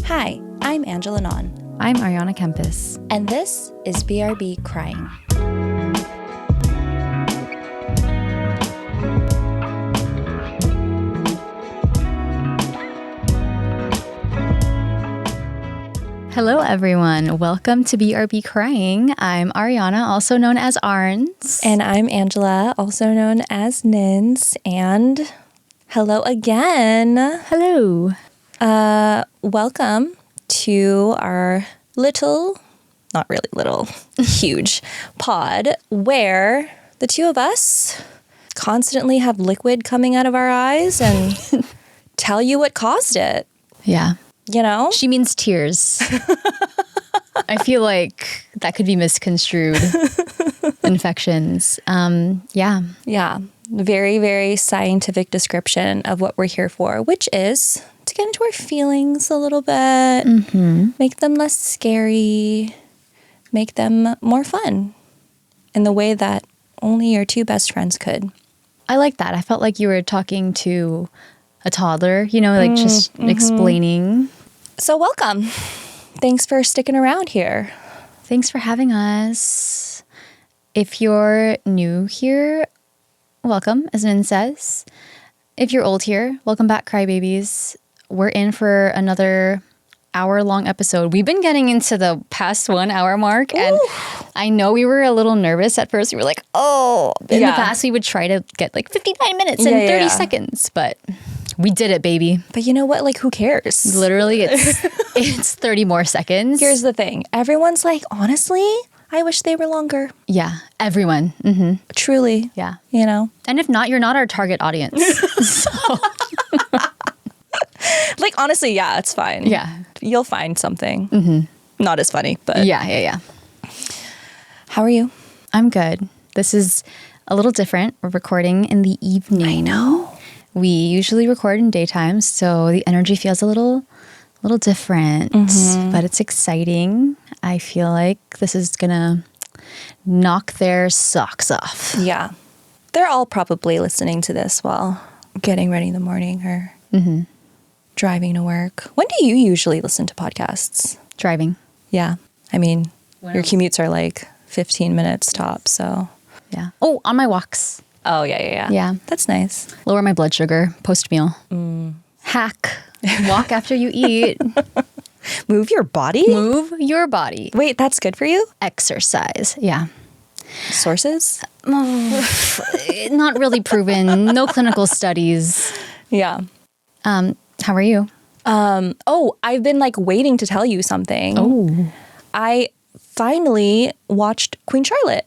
Hi, I'm Angela Non. I'm Ariana Kempis. And this is BRB Crying. Hello, everyone. Welcome to BRB Crying. I'm Ariana, also known as Arns. And I'm Angela, also known as Nins. And hello again. Hello. Welcome to our little, not really little, huge pod where the two of us constantly have liquid coming out of our eyes and tell you what caused it. Yeah. You know? She means tears. I feel like that could be misconstrued. Infections. Yeah. Yeah. Very, very scientific description of what we're here for, which is to get into our feelings a little bit, make them less scary, make them more fun in the way that only your two best friends could. I like that. I felt like you were talking to a toddler, you know, like just explaining. So welcome. Thanks for sticking around here. Thanks for having us. If you're new here, welcome, as Nin says. If you're old here, welcome back, crybabies. We're in for another hour-long episode. We've been getting into the past 1 hour mark, and I know we were a little nervous at first. We were like, in the past we would try to get like 59 minutes and 30 seconds, but we did it, baby. But you know what? Like, who cares? Literally, it's 30 more seconds. Here's the thing. Everyone's like, honestly, I wish they were longer. Yeah, everyone. Truly. Yeah. You know? And if not, you're not our target audience. So. Like, honestly, yeah, it's fine. Yeah. You'll find something. Not as funny, but... Yeah. How are you? I'm good. This is a little different. We're recording in the evening. I know. We usually record in daytime, so the energy feels a little different, but it's exciting. I feel like this is gonna knock their socks off. Yeah. They're all probably listening to this while getting ready in the morning or driving to work. When do you usually listen to podcasts? Driving. Yeah. I mean, your commutes are like 15 minutes top, so. Yeah. Oh, on my walks. Oh, yeah. Yeah. That's nice. Lower my blood sugar post-meal. Hack. Walk after you eat. Move your body? Move your body. Wait, that's good for you? Exercise. Yeah. Sources? Not really proven. No clinical studies. Yeah. How are you? I've been like waiting to tell you something. Oh. I finally watched Queen Charlotte.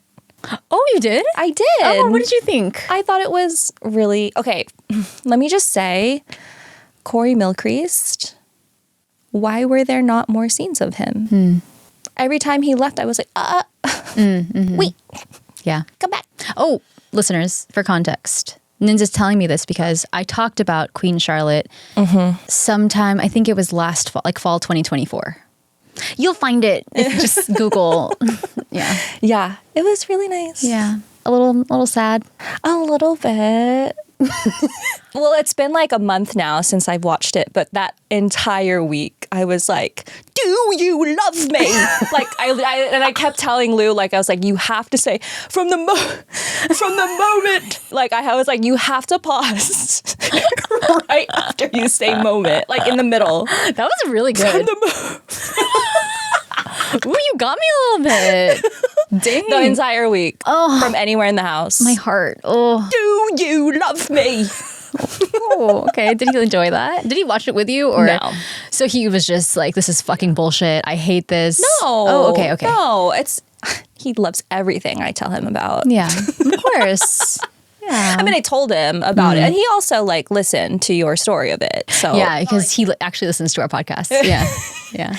Oh, you did? I did. Oh, what did you think? I thought it was really... Okay, let me just say, Corey Milcreast, why were there not more scenes of him? Every time he left, I was like, wait. Yeah. Come back. Oh, listeners, for context, Ninja's telling me this because I talked about Queen Charlotte sometime, I think it was last fall, like fall 2024. You'll find it if you just Google. Yeah, it was really nice. Yeah. A little sad. A little bit. Well, it's been like a month now since I've watched it, but that entire week I was like, do you love me? Like I kept telling Lou, like I was like, you have to say from the moment. Like I was like, you have to pause right after you say moment, like in the middle. That was really good. Ooh, you got me a little bit. Dang. The entire week. Oh, from anywhere in the house. my heart. Oh. Do you love me? Oh, okay. Did he enjoy that? Did he watch it with you? Or No. So he was just like, this is fucking bullshit. I hate this. No. Oh, okay. No, he loves everything I tell him about. Yeah, of course. Yeah. I mean, I told him about it, and he also like listened to your story of it. So yeah, because he actually listens to our podcast. Yeah.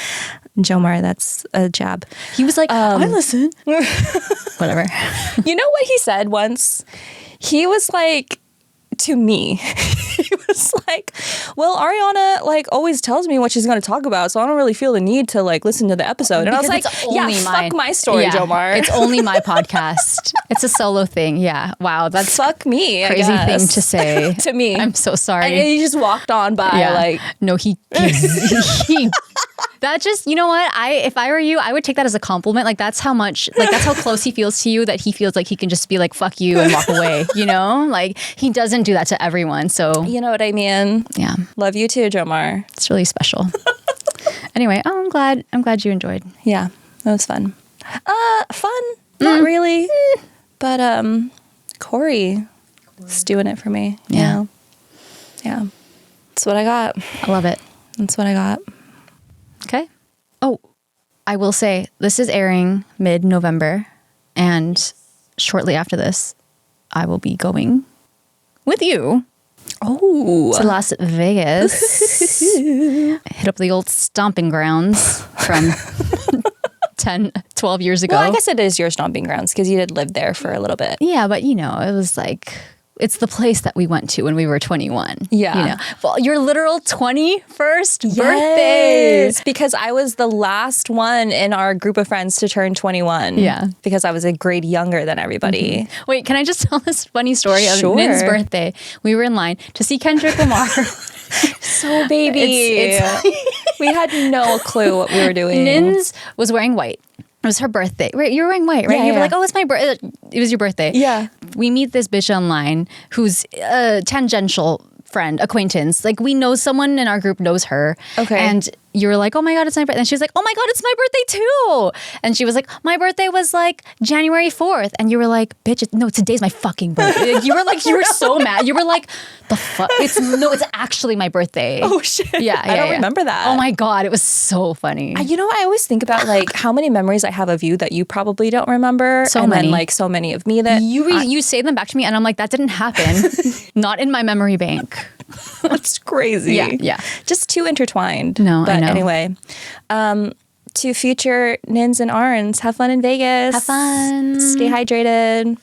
Jomar, that's a jab. He was like, I listen. Whatever. You know what he said once? He was like, to me, he was like, well, Ariana like always tells me what she's going to talk about, so I don't really feel the need to like listen to the episode. And I was like, fuck my story, Jomar. It's only my podcast. It's a solo thing. Yeah. Wow. That's fuck me. Crazy thing to say. To me. I'm so sorry. And he just walked on by like. No, he That just, you know what? If I were you, I would take that as a compliment. Like that's how close he feels to you, that he feels like he can just be like, fuck you and walk away, you know? Like he doesn't do that to everyone. So You know what I mean? yeah, Love you too, Jomar. it's really special. Anyway, I'm glad you enjoyed. Yeah, that was fun. Fun? Not really. But Corey is doing it for me. you Yeah. know? Yeah. That's what I got. I love it. That's what I got. Okay. Oh, I will say this is airing mid-November, and shortly after this, I will be going with you Oh. to Las Vegas. Hit up the old stomping grounds from 10, 12 years ago. Well, I guess it is your stomping grounds because you did live there for a little bit. Yeah, but you know, it was like, it's the place that we went to when we were 21. Yeah. You know, well, your literal 21st birthday. Yes, because I was the last one in our group of friends to turn 21. Yeah. Because I was a grade younger than everybody. Wait, can I just tell this funny story of Sure. Nin's birthday? We were in line to see Kendrick Lamar. So baby. We had no clue what we were doing. Nin's was wearing white. It was her birthday. Right, you were wearing white, right? Yeah, You were yeah. like, oh, it's my birthday. It was your birthday. Yeah. We meet this bitch online who's a tangential friend, acquaintance. Like we know someone in our group knows her. Okay. And you were like, oh my God, it's my birthday. And she was like, oh my God, it's my birthday too. And she was like, my birthday was like January 4th. And you were like, bitch, no, today's my fucking birthday. You were so mad. You were like, the fuck? It's actually my birthday. Oh shit. Yeah, I don't remember that. Oh my God, it was so funny. You know what? I always think about like how many memories I have of you that you probably don't remember. So and many. then like so many of me that You say them back to me, and I'm like, that didn't happen. Not in my memory bank. That's crazy. Yeah. Just too intertwined. No, I but know. anyway, to future Nins and Arns, have fun in Vegas. Have fun. Stay hydrated.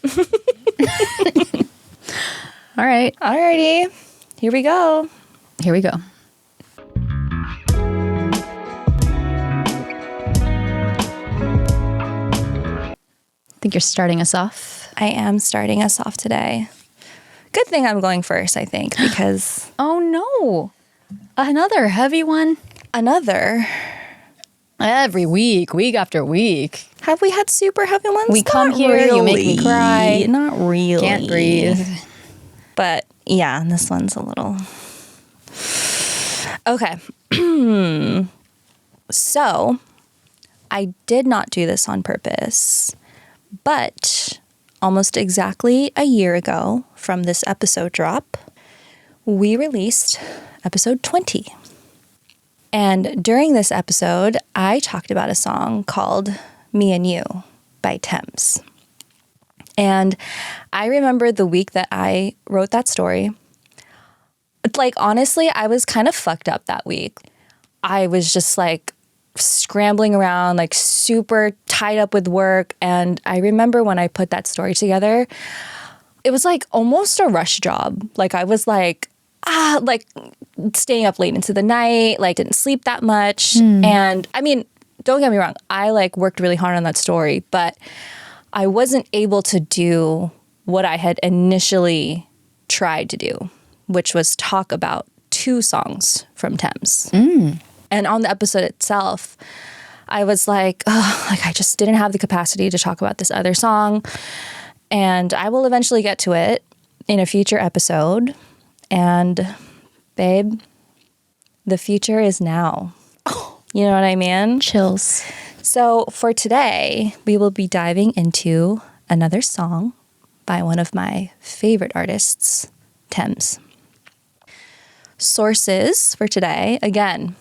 All right, Alrighty, here we go. here we go. I think you're starting us off. I am starting us off today. Good thing I'm going first, I think, because Oh no, another heavy one. another. Every week after week. Have we had super heavy ones? We come Not here, you make me really. cry. Not really. Can't breathe. But yeah, this one's a little. Okay. So, I did not do this on purpose, but almost exactly a year ago from this episode drop, we released episode 20. And during this episode, I talked about a song called Me and You by Tems. And I remember the week that I wrote that story. Like, honestly, I was kind of fucked up that week. I was just like scrambling around, like super tied up with work. And I remember when I put that story together, it was like almost a rush job. Like I was like staying up late into the night, like didn't sleep that much. And I mean, don't get me wrong, I like worked really hard on that story, but I wasn't able to do what I had initially tried to do, which was talk about 2 songs from Tems. And on the episode itself, I was like, oh, like I just didn't have the capacity to talk about this other song. And I will eventually get to it in a future episode. And babe, the future is now. You know what I mean? Chills. So for today, we will be diving into another song by one of my favorite artists, Tems. Sources for today, again,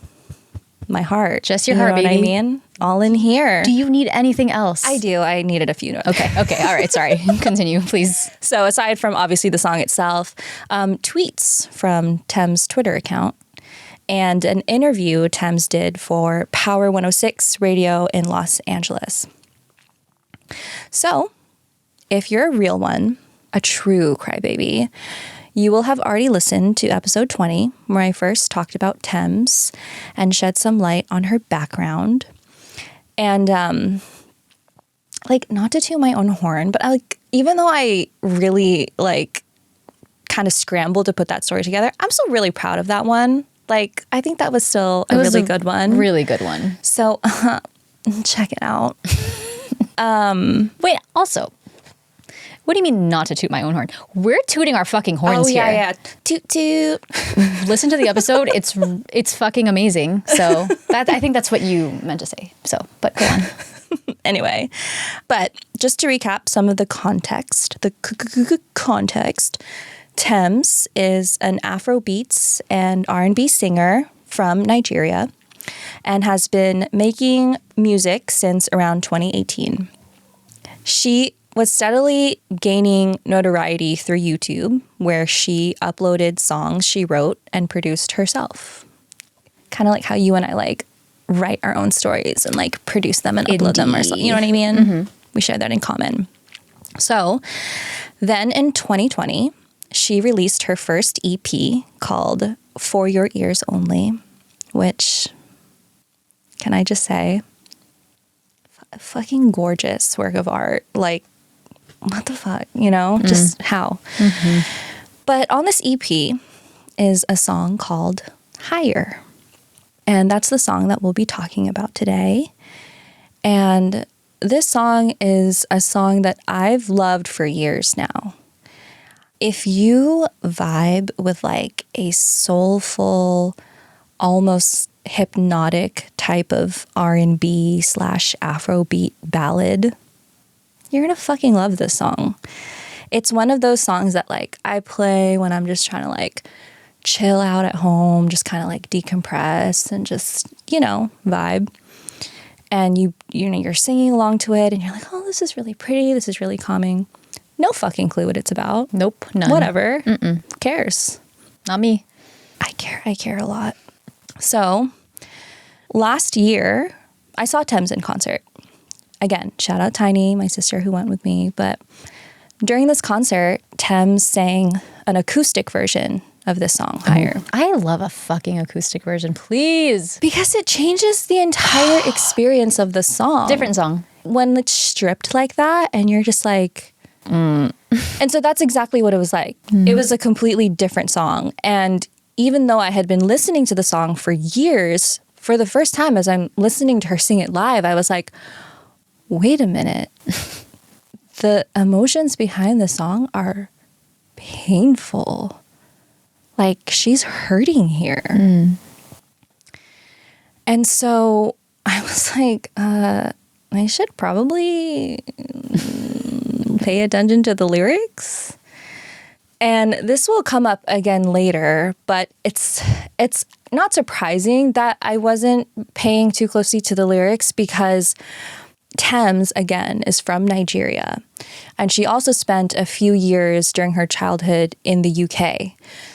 my heart. Just your You heart, know what baby. I mean? All in here. Do you need anything else? I do. I needed a few notes. Okay. All right. Sorry. Continue, please. So aside from obviously the song itself, tweets from Tems' Twitter account and an interview Tems did for Power 106 Radio in Los Angeles. So if you're a real one, a true crybaby, you will have already listened to episode 20, where I first talked about Tems and shed some light on her background. And like, not to toot my own horn, but even though I really kind of scrambled to put that story together, I'm still really proud of that one. like, I think that was still a really good one. Really good one. So check it out. Wait, also, what do you mean not to toot my own horn? We're tooting our fucking horns here. Yeah. Toot toot. Listen to the episode. It's fucking amazing. So I think that's what you meant to say. So, but go on. Anyway, but just to recap some of the context, context, Tems is an Afrobeats and R&B singer from Nigeria and has been making music since around 2018. She was steadily gaining notoriety through YouTube, where she uploaded songs she wrote and produced herself. Kind of like how you and I like write our own stories and like produce them and upload them or something. You know what I mean? Mm-hmm. We share that in common. So then in 2020, she released her first EP called For Your Ears Only, which, can I just say, fucking gorgeous work of art. Like, what the fuck, you know? Just how? Mm-hmm. But on this EP is a song called Higher. And that's the song that we'll be talking about today. And this song is a song that I've loved for years now. If you vibe with like a soulful, almost hypnotic type of R&B / Afrobeat ballad, you're gonna fucking love this song. It's one of those songs that like I play when I'm just trying to like chill out at home, just kind of like decompress and just, you know, vibe. And you know, you're singing along to it and you're like, oh, this is really pretty. This is really calming. No fucking clue what it's about. Nope. None. Whatever. Who cares? Not me. I care a lot. So last year, I saw Tems in concert. Again, shout out Tiny, my sister who went with me. But during this concert, Tems sang an acoustic version of this song, Higher. I love a fucking acoustic version, please. Because it changes the entire experience of the song. Different song. When it's stripped like that and you're just like... And so that's exactly what it was like. It was a completely different song. And even though I had been listening to the song for years, for the first time as I'm listening to her sing it live, I was like, wait a minute. The emotions behind the song are painful. Like, she's hurting here. And so I was like, I should probably pay attention to the lyrics. And this will come up again later, but it's not surprising that I wasn't paying too closely to the lyrics because Tems, again, is from Nigeria. And she also spent a few years during her childhood in the UK.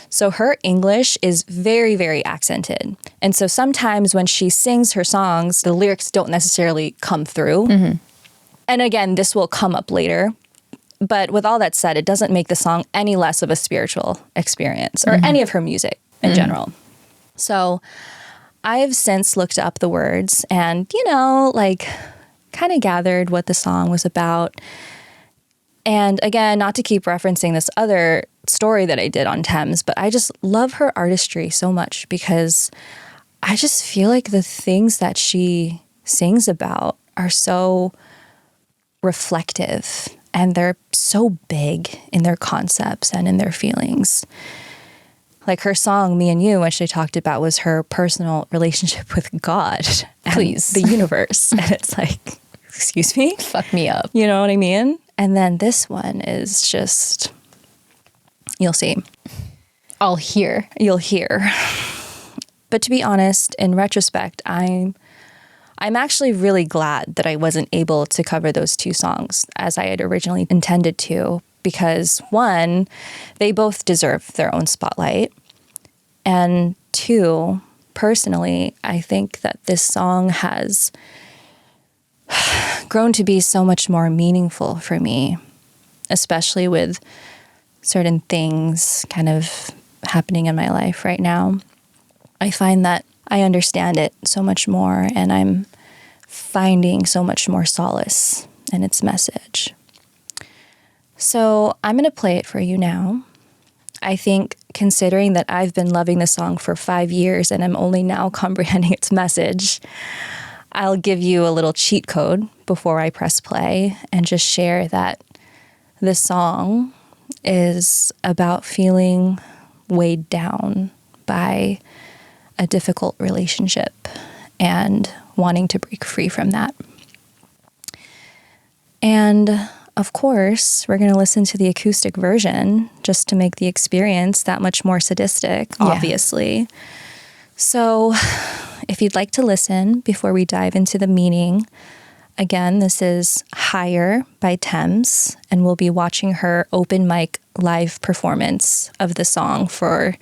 So her English is very, very accented. And so sometimes when she sings her songs, the lyrics don't necessarily come through. And again, this will come up later. But with all that said, it doesn't make the song any less of a spiritual experience or any of her music in general. So I've since looked up the words and, you know, like kind of gathered what the song was about. And again, not to keep referencing this other story that I did on Tems, but I just love her artistry so much because I just feel like the things that she sings about are so reflective and they're so big in their concepts and in their feelings. Like her song, Me and You, which she talked about was her personal relationship with God. Please. The universe. And it's like, excuse me? Fuck me up. You know what I mean? And then this one is just, you'll see. I'll hear. You'll hear. But to be honest, in retrospect, I'm actually really glad that I wasn't able to cover those two songs as I had originally intended to, because one, they both deserve their own spotlight. And two, personally, I think that this song has grown to be so much more meaningful for me, especially with certain things kind of happening in my life right now. I find that I understand it so much more and I'm finding so much more solace in its message. So I'm going to play it for you now. I think considering that I've been loving the song for 5 years and I'm only now comprehending its message, I'll give you a little cheat code before I press play and just share that this song is about feeling weighed down by a difficult relationship and wanting to break free from that. And of course, we're going to listen to the acoustic version just to make the experience that much more sadistic, obviously. So if you'd like to listen before we dive into the meaning, again, this is Higher by Tems, and we'll be watching her open mic live performance of the song for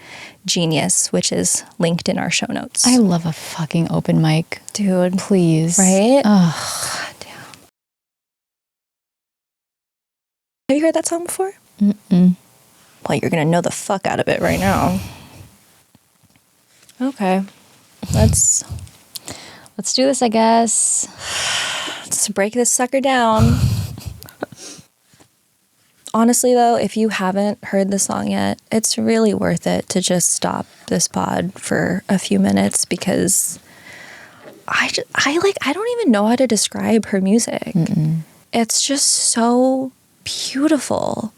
Genius, which is linked in our show notes. I love a fucking open mic. Dude. Please. Right? Oh. God damn. Have you heard that song before? Mm-mm. Well, you're going to know the fuck out of it right now. Okay. Let's do this, I guess. Let's break this sucker down. Honestly, though, if you haven't heard the song yet, it's really worth it to just stop this pod for a few minutes because I don't even know how to describe her music. Mm-mm. It's just so beautiful.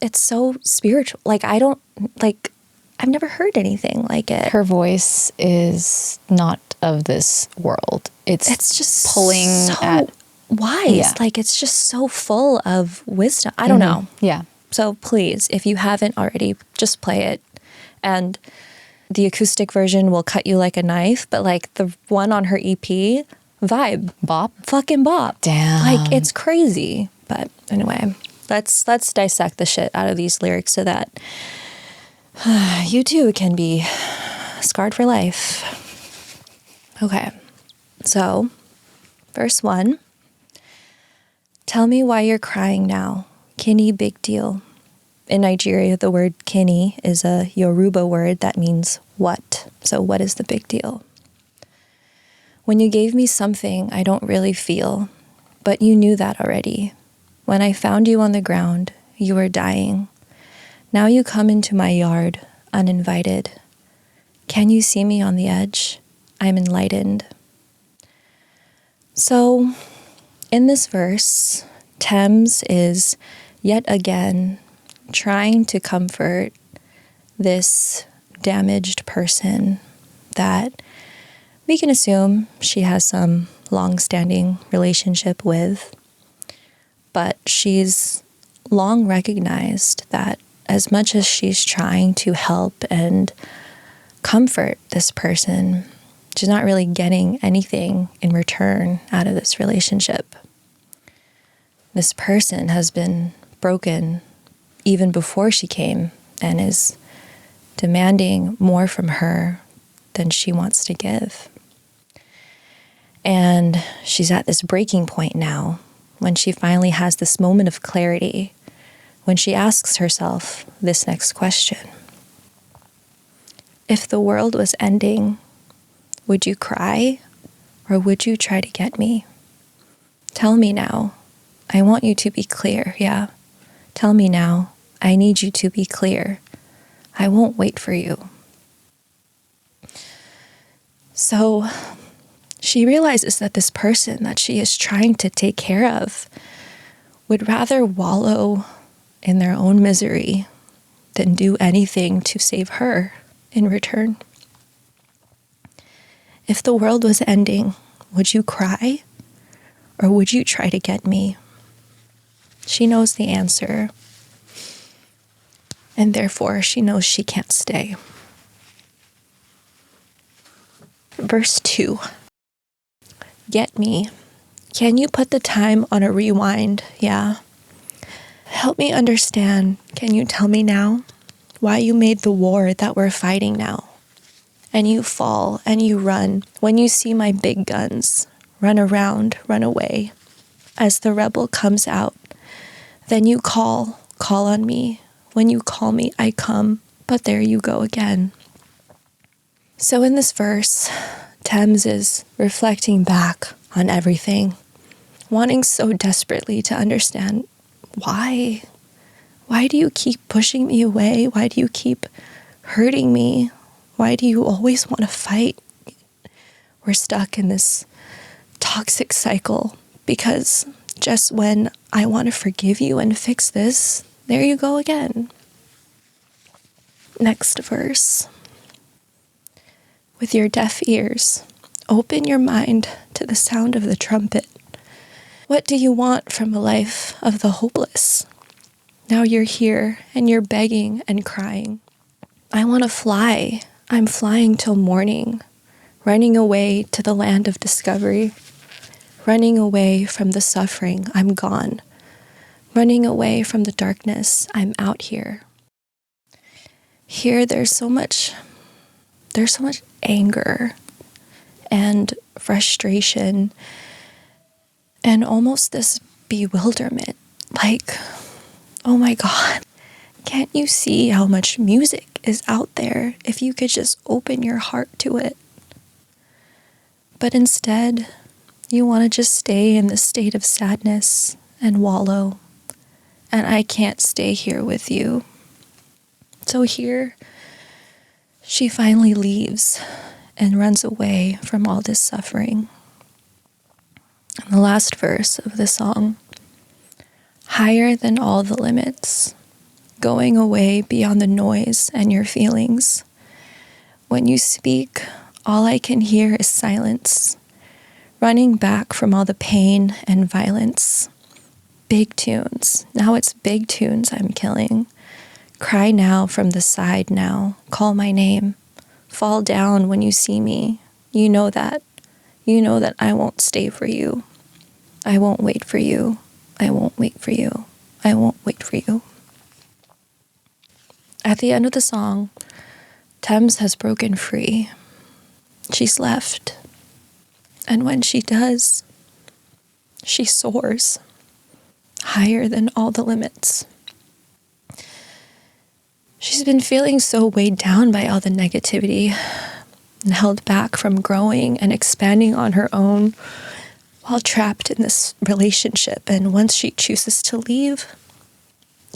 It's so spiritual. I've never heard anything like it. Her voice is not of this world. It's just pulling so at wise. Yeah. Like, it's just so full of wisdom. I don't know. Yeah. So please, if you haven't already, just play it. And the acoustic version will cut you like a knife, but like the one on her EP, vibe. Bop. Fucking bop. Damn. Like, it's crazy. But anyway, let's dissect the shit out of these lyrics so that you too can be scarred for life. Okay. So, verse 1. Tell me why you're crying now. Kini, big deal. In Nigeria, the word kini is a Yoruba word that means what. So what is the big deal? When you gave me something I don't really feel, but you knew that already. When I found you on the ground, you were dying. Now you come into my yard, uninvited. Can you see me on the edge? I'm enlightened. So, in this verse, Tems is yet again trying to comfort this damaged person that we can assume she has some long-standing relationship with. But she's long recognized that as much as she's trying to help and comfort this person, she's not really getting anything in return out of this relationship. This person has been broken even before she came and is demanding more from her than she wants to give. And she's at this breaking point now when she finally has this moment of clarity, when she asks herself this next question. If the world was ending, would you cry or would you try to get me? Tell me now. I want you to be clear, yeah. Tell me now. I need you to be clear. I won't wait for you. So she realizes that this person that she is trying to take care of would rather wallow in their own misery than do anything to save her in return. If the world was ending, would you cry or would you try to get me? She knows the answer, and therefore she knows she can't stay. Verse 2. Get me. Can you put the time on a rewind? Yeah. Help me understand. Can you tell me now why you made the war that we're fighting now? And you fall and you run when you see my big guns. Run around, run away. As the rebel comes out, then you call on me. When you call me, I come, but there you go again. So in this verse, Tems is reflecting back on everything, wanting so desperately to understand why Why do you keep pushing me away? Why do you keep hurting me? Why do you always want to fight? We're stuck in this toxic cycle because just when I want to forgive you and fix this, there you go again. Next verse. With your deaf ears, open your mind to the sound of the trumpet. What do you want from a life of the hopeless? Now you're here and you're begging and crying. I want to fly. I'm flying till morning, running away to the land of discovery, running away from the suffering. I'm gone. Running away from the darkness. I'm out here. Here there's so much anger and frustration and almost this bewilderment. Like, oh my God, can't you see how much music is out there if you could just open your heart to it? But instead, you want to just stay in this state of sadness and wallow. And I can't stay here with you. So here, she finally leaves and runs away from all this suffering. And the last verse of the song, higher than all the limits, going away beyond the noise and your feelings. When you speak, all I can hear is silence, running back from all the pain and violence. Big tunes, now it's big tunes I'm killing. Cry now from the side now, call my name. Fall down when you see me. You know that. You know that I won't stay for you. I won't wait for you. I won't wait for you. I won't wait for you. At the end of the song, Tems has broken free. She's left. And when she does, she soars higher than all the limits. She's been feeling so weighed down by all the negativity and held back from growing and expanding on her own while trapped in this relationship. And once she chooses to leave,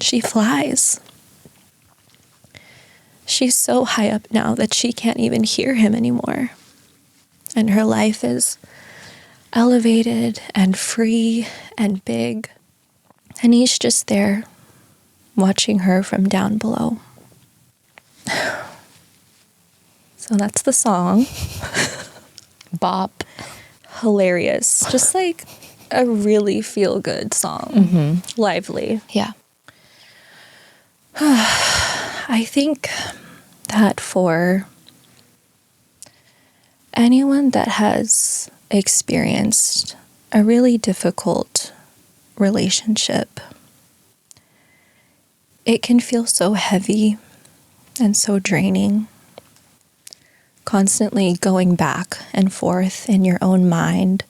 she flies. She's so high up now that she can't even hear him anymore. And her life is elevated and free and big. And he's just there watching her from down below. So that's the song. Bop. Hilarious. Just like a really feel-good song. Mm-hmm. Lively. Yeah. I think that for anyone that has experienced a really difficult relationship, it can feel so heavy and so draining. Constantly going back and forth in your own mind.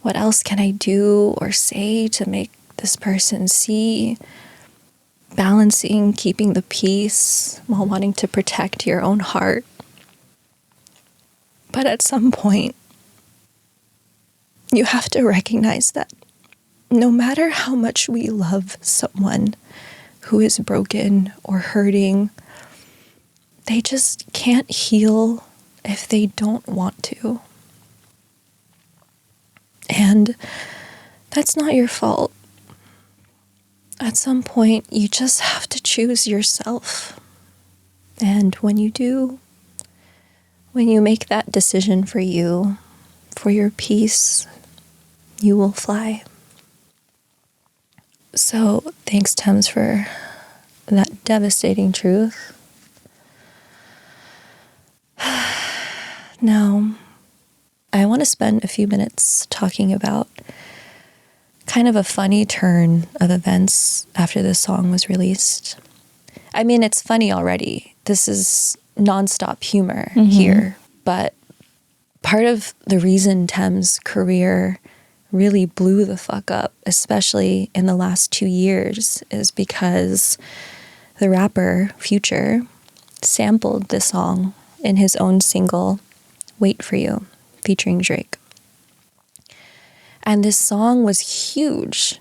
What else can I do or say to make this person see? Balancing, keeping the peace while wanting to protect your own heart. But at some point, you have to recognize that no matter how much we love someone who is broken or hurting, they just can't heal if they don't want to. And that's not your fault. At some point, you just have to choose yourself. And when you do, when you make that decision for you, for your peace, you will fly. So thanks, Tems, for that devastating truth. Now, I want to spend a few minutes talking about kind of a funny turn of events after this song was released. I mean, it's funny already. This is nonstop humor here. But part of the reason Tems' career really blew the fuck up, especially in the last 2 years, is because the rapper Future sampled this song in his own single, Wait For You, featuring Drake. And this song was huge.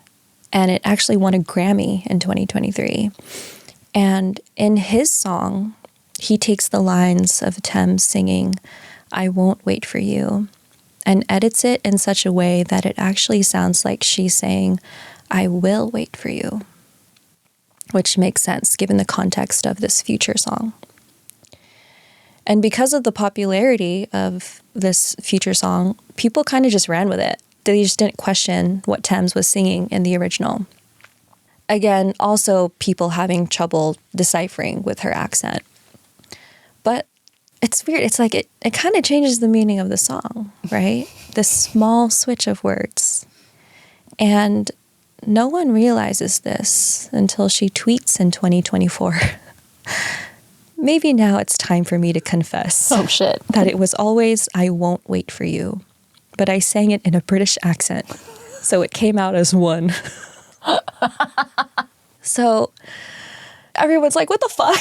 and it actually won a Grammy in 2023. And in his song, he takes the lines of Tems singing, "I won't wait for you," and edits it in such a way that it actually sounds like she's saying, "I will wait for you," which makes sense given the context of this Future song. And because of the popularity of this Future song, people kind of just ran with it. They just didn't question what Tems was singing in the original. Again, also people having trouble deciphering with her accent. But it's weird. It's like it kind of changes the meaning of the song, right? This small switch of words. And no one realizes this until she tweets in 2024. Maybe now it's time for me to confess. Oh, shit. That it was always, "I won't wait for you." But I sang it in a British accent. So it came out as one. So everyone's like, what the fuck?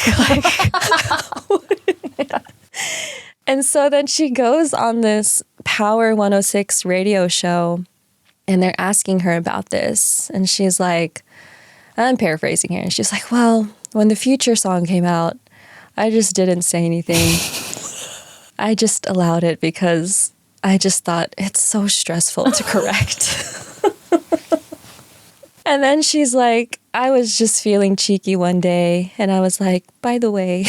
And so then she goes on this Power 106 radio show and they're asking her about this. And she's like, I'm paraphrasing here. And she's like, well, when the Future song came out, I just didn't say anything. I just allowed it because I just thought it's so stressful to correct. And then she's like, I was just feeling cheeky one day. And I was like, by the way,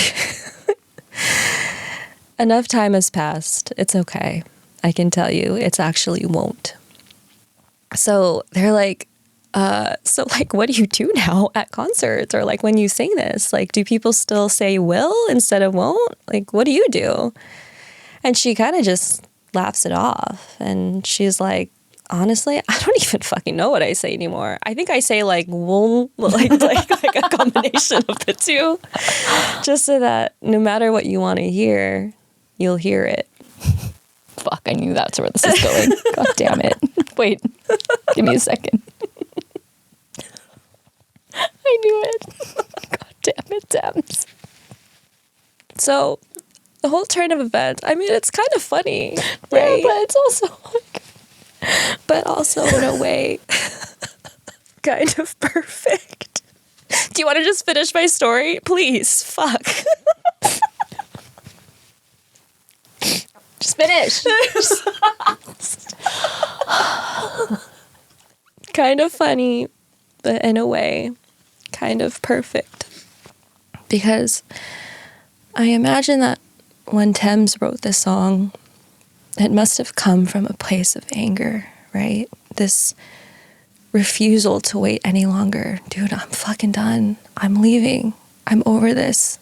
enough time has passed. It's okay. I can tell you, it's actually won't. So they're like, what do you do now at concerts? Or like when you sing this, like, do people still say will instead of won't? Like, what do you do? And she kind of just laughs it off. And she's like, honestly, I don't even fucking know what I say anymore. I think I say like "will," like a combination of the two, just so that no matter what you want to hear, you'll hear it. Fuck, I knew that's where this is going. God damn it. Wait, give me a second. I knew it. God damn it, Tems. So the whole turn of events, I mean, it's kind of funny, right? Yeah, but it's also like... But also in a way, kind of perfect. Do you want to just finish my story? Please, fuck. Just finish. Kind of funny, but in a way, kind of perfect. Because I imagine that when Tems wrote this song, it must have come from a place of anger, right? This refusal to wait any longer. Dude, I'm fucking done. I'm leaving. I'm over this.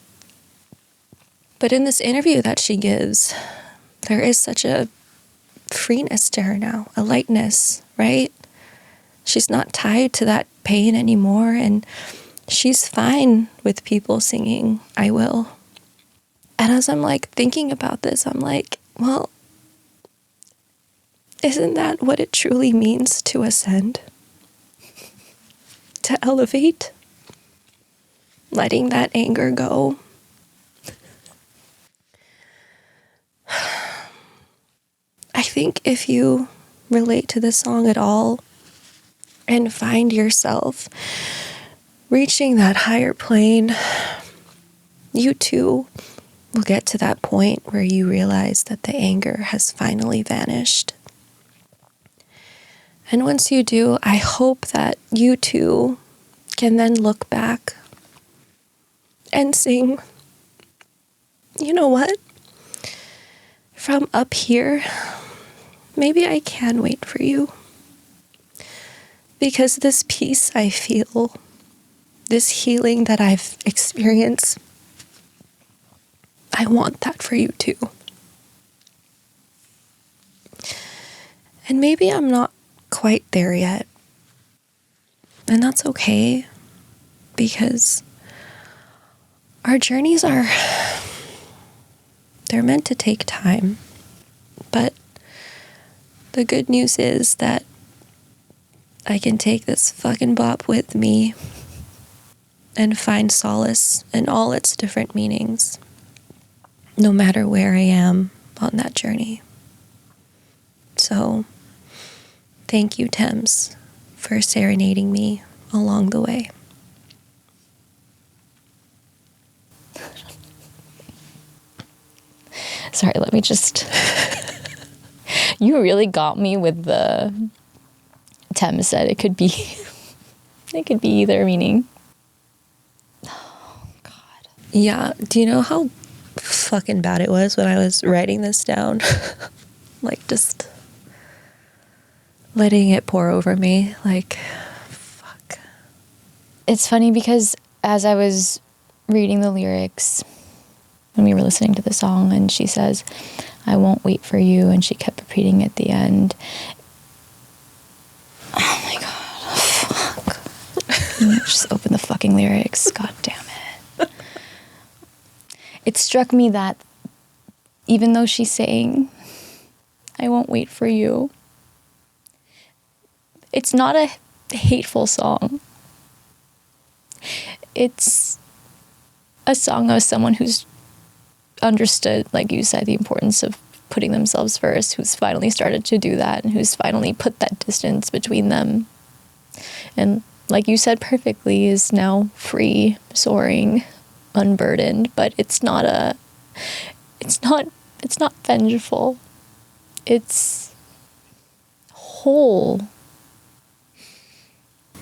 But in this interview that she gives, there is such a freeness to her now, a lightness, right? She's not tied to that pain anymore, and she's fine with people singing, "I will." And as I'm like thinking about this, I'm like, well, isn't that what it truly means to ascend? To elevate? Letting that anger go? I think if you relate to this song at all and find yourself reaching that higher plane, you too will get to that point where you realize that the anger has finally vanished. And once you do, I hope that you too can then look back and sing, you know what? From up here, maybe I can wait for you. Because this peace I feel, this healing that I've experienced, I want that for you too. And maybe I'm not quite there yet. And that's okay, because our journeys they're meant to take time. But the good news is that I can take this fucking bop with me and find solace in all its different meanings, no matter where I am on that journey. So, thank you, Tems, for serenading me along the way. Sorry, let me just... You really got me with the... Tems said it could be... it could be either meaning. Oh, God. Yeah. Do you know how fucking bad it was when I was writing this down? Like, just letting it pour over me. Like, fuck. It's funny because as I was reading the lyrics when we were listening to the song, and she says, "I won't wait for you," and she kept repeating at the end. Oh my God. Fuck. Just open the fucking lyrics. God damn it. It struck me that even though she's saying, "I won't wait for you," it's not a hateful song. It's a song of someone who's understood, like you said, the importance of putting themselves first, who's finally started to do that, and who's finally put that distance between them. And like you said perfectly, is now free, soaring, unburdened, but it's not vengeful. It's whole.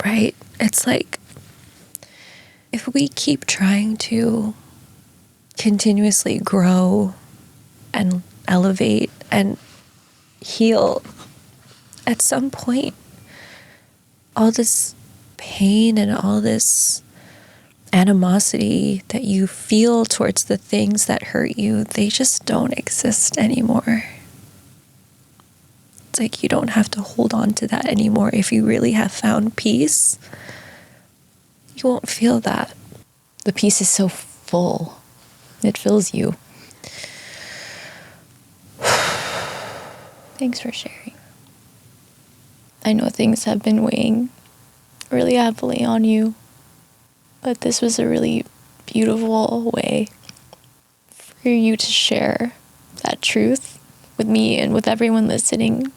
Right? It's like, if we keep trying to continuously grow and elevate and heal, at some point, all this pain and all this animosity that you feel towards the things that hurt you, they just don't exist anymore. It's like you don't have to hold on to that anymore. If you really have found peace, you won't feel that. The peace is so full. It fills you. Thanks for sharing. I know things have been weighing really heavily on you, but this was a really beautiful way for you to share that truth with me and with everyone listening.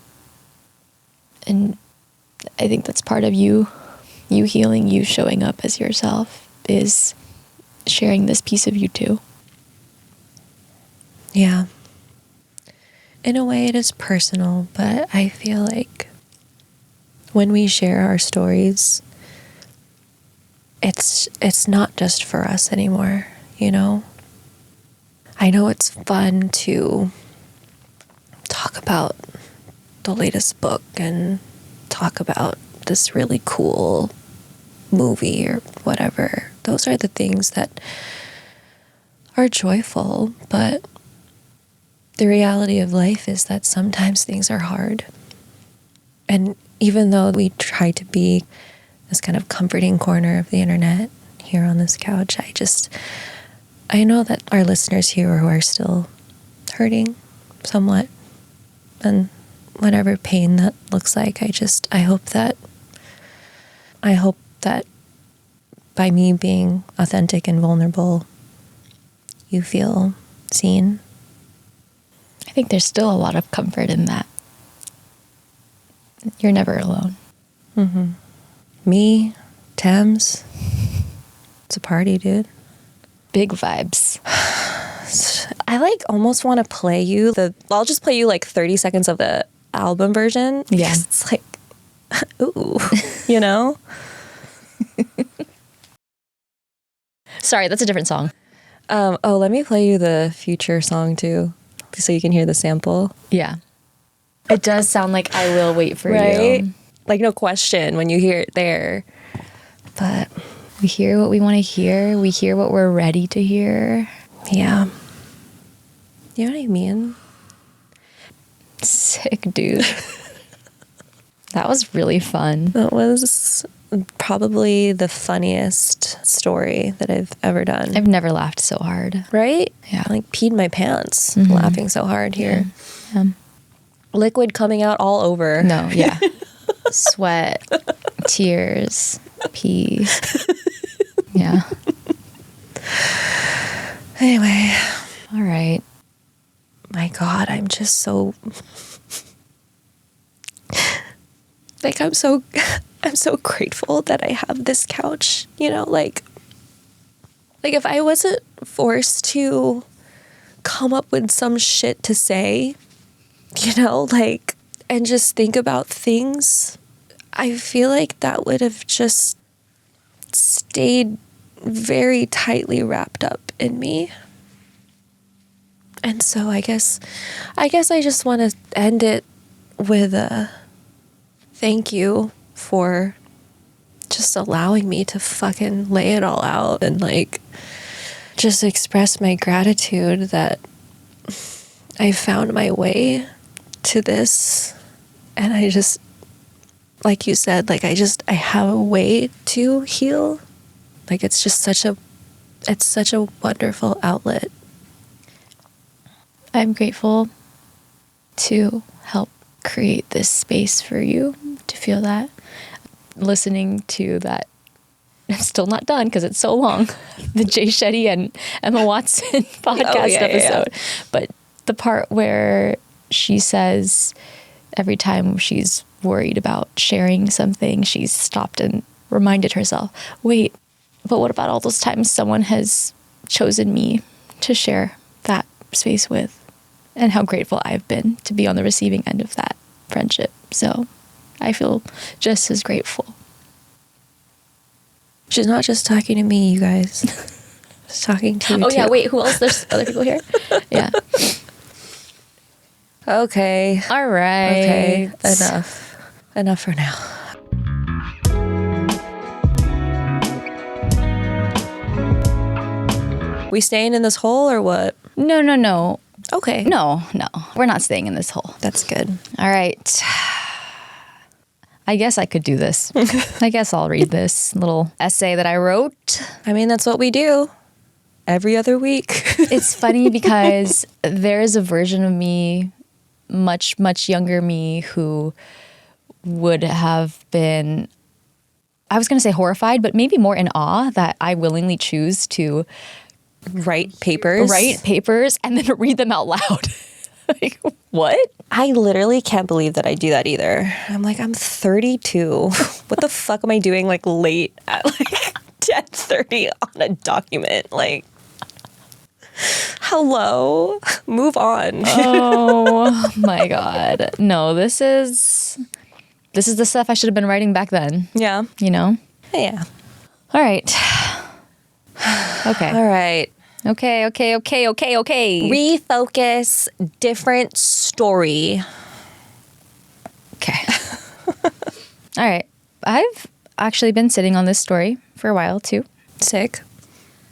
And I think that's part of you healing, you showing up as yourself, is sharing this piece of you too. Yeah. In a way, it is personal, but I feel like when we share our stories, it's not just for us anymore, you know? I know it's fun to talk about the latest book and talk about this really cool movie or whatever. Those are the things that are joyful, but the reality of life is that sometimes things are hard. And even though we try to be this kind of comforting corner of the internet here on this couch, I know that our listeners here who are still hurting somewhat, and whatever pain that looks like, I hope that by me being authentic and vulnerable, you feel seen. I think there's still a lot of comfort in that. You're never alone. Mm-hmm. Me, Tems, it's a party, dude. Big vibes. I almost want to play you I'll just play you 30 seconds of the album version. Yeah. Because it's ooh, you know? Sorry, that's a different song. Let me play you the future song too, so you can hear the sample. Yeah. It does sound like I Will Wait for Right? You. No question when you hear it there. But we hear what we want to hear. We hear what we're ready to hear. Yeah. You know what I mean? Sick, dude. That was really fun. That was probably the funniest story that I've ever done. I've never laughed so hard. Right? Yeah. Peed my pants laughing so hard here. Yeah. Liquid coming out all over. No, yeah. Sweat, tears, pee. Yeah. Anyway. All right. My God, I'm just so... I'm so grateful that I have this couch, you know, like if I wasn't forced to come up with some shit to say, you know, like, and just think about things, I feel like that would have just stayed very tightly wrapped up in me. And so I guess I just want to end it with a thank you for just allowing me to fucking lay it all out and like just express my gratitude that I found my way to this. And I just, like you said, like I have a way to heal. Like it's such a wonderful outlet. I'm grateful to help create this space for you to feel that. Listening to that, I'm still not done because it's so long, the Jay Shetty and Emma Watson podcast episode. Yeah. But the part where she says every time she's worried about sharing something, she's stopped and reminded herself, wait, but what about all those times someone has chosen me to share that space with, and how grateful I've been to be on the receiving end of that friendship. So I feel just as grateful. She's not just talking to me, you guys. She's talking to you Oh, too. yeah, wait, who else? There's other people here? Yeah. Okay. All right. Okay, enough for now. We staying in this hole or what? No. Okay. No. We're not staying in this hole. That's good. All right. I guess I could do this. I guess I'll read this little essay that I wrote. I mean, that's what we do every other week. It's funny because there is a version of me, much, much younger me, who would have been, I was going to say horrified, but maybe more in awe that I willingly choose to write papers and then read them out loud. Like, what? I literally can't believe that I do that either. I'm like, I'm 32. What the fuck am I doing like late at like 10:30 on a document? Like, hello, move on. Oh my God. No, this is the stuff I should have been writing back then. Yeah. You know? Yeah. All right. Okay. All right. Okay. Refocus, different story. Okay. All right. I've actually been sitting on this story for a while too. Sick.